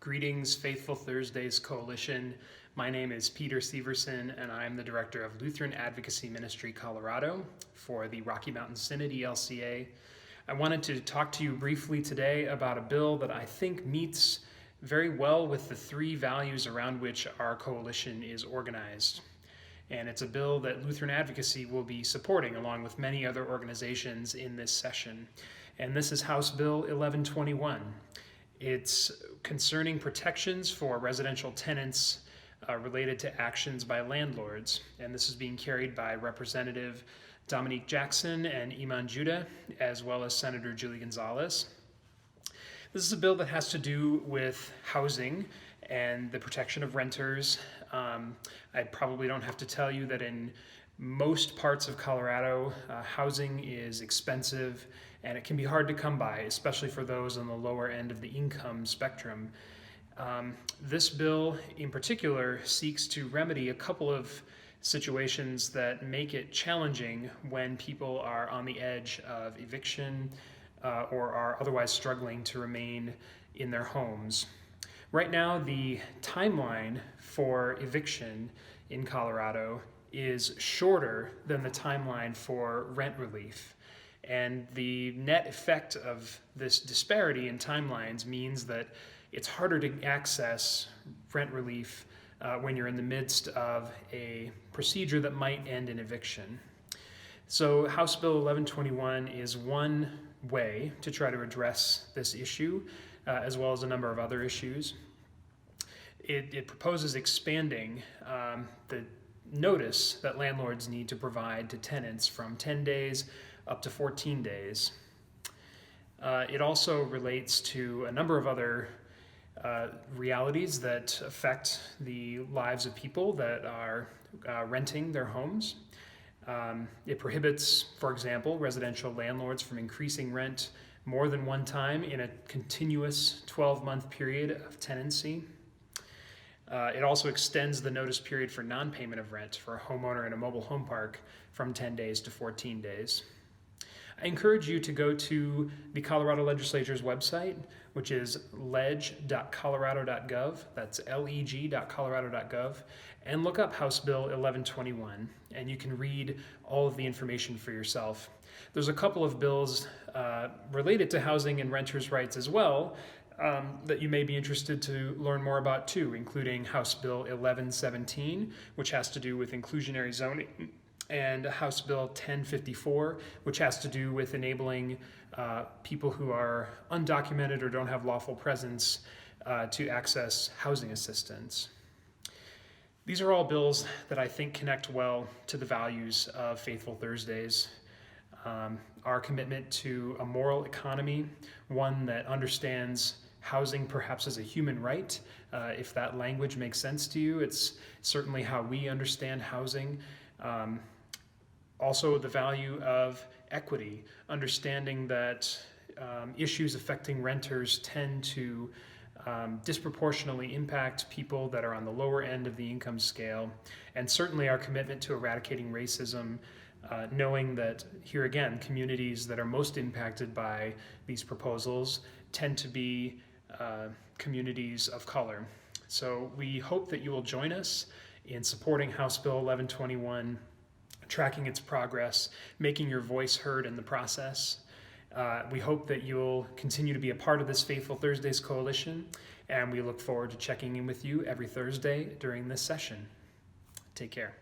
Greetings, Faithful Thursdays Coalition. My name is Peter Severson, and I'm the Director of Lutheran Advocacy Ministry Colorado for the Rocky Mountain Synod, ELCA. I wanted to talk to you briefly today about a bill that I think meets very well with the three values around which our coalition is organized. And it's a bill that Lutheran Advocacy will be supporting along with many other organizations in this session. And this is House Bill 1121. It's concerning protections for residential tenants related to actions by landlords. And this is being carried by Representative Dominique Jackson and Iman Judah, as well as Senator Julie Gonzalez. This is a bill that has to do with housing and the protection of renters. I probably don't have to tell you that in most parts of Colorado, housing is expensive and it can be hard to come by, especially for those on the lower end of the income spectrum. This bill in particular seeks to remedy a couple of situations that make it challenging when people are on the edge of eviction or are otherwise struggling to remain in their homes. Right now, the timeline for eviction in Colorado is shorter than the timeline for rent relief. And the net effect of this disparity in timelines means that it's harder to access rent relief when you're in the midst of a procedure that might end in eviction. So House Bill 1121 is one way to try to address this issue, as well as a number of other issues. It proposes expanding the notice that landlords need to provide to tenants from 10 days up to 14 days. It also relates to a number of other realities that affect the lives of people that are renting their homes. It prohibits, for example, residential landlords from increasing rent more than one time in a continuous 12-month period of tenancy. It also extends the notice period for non-payment of rent for a homeowner in a mobile home park from 10 days to 14 days. I encourage you to go to the Colorado Legislature's website, which is leg.colorado.gov, that's leg.colorado.gov, and look up House Bill 1121, and you can read all of the information for yourself. There's a couple of bills related to housing and renters' rights as well that you may be interested to learn more about too, including House Bill 1117, which has to do with inclusionary zoning, and House Bill 1054, which has to do with enabling people who are undocumented or don't have lawful presence to access housing assistance. These are all bills that I think connect well to the values of Faithful Thursdays. Our commitment to a moral economy, one that understands housing perhaps as a human right, if that language makes sense to you. It's certainly how we understand housing. Also the value of equity, understanding that issues affecting renters tend to disproportionately impact people that are on the lower end of the income scale, and certainly our commitment to eradicating racism, knowing that here again, communities that are most impacted by these proposals tend to be communities of color. So we hope that you will join us in supporting House Bill 1121, tracking its progress, making your voice heard in the process. We hope that you'll continue to be a part of this Faithful Thursdays coalition, and we look forward to checking in with you every Thursday during this session. Take care.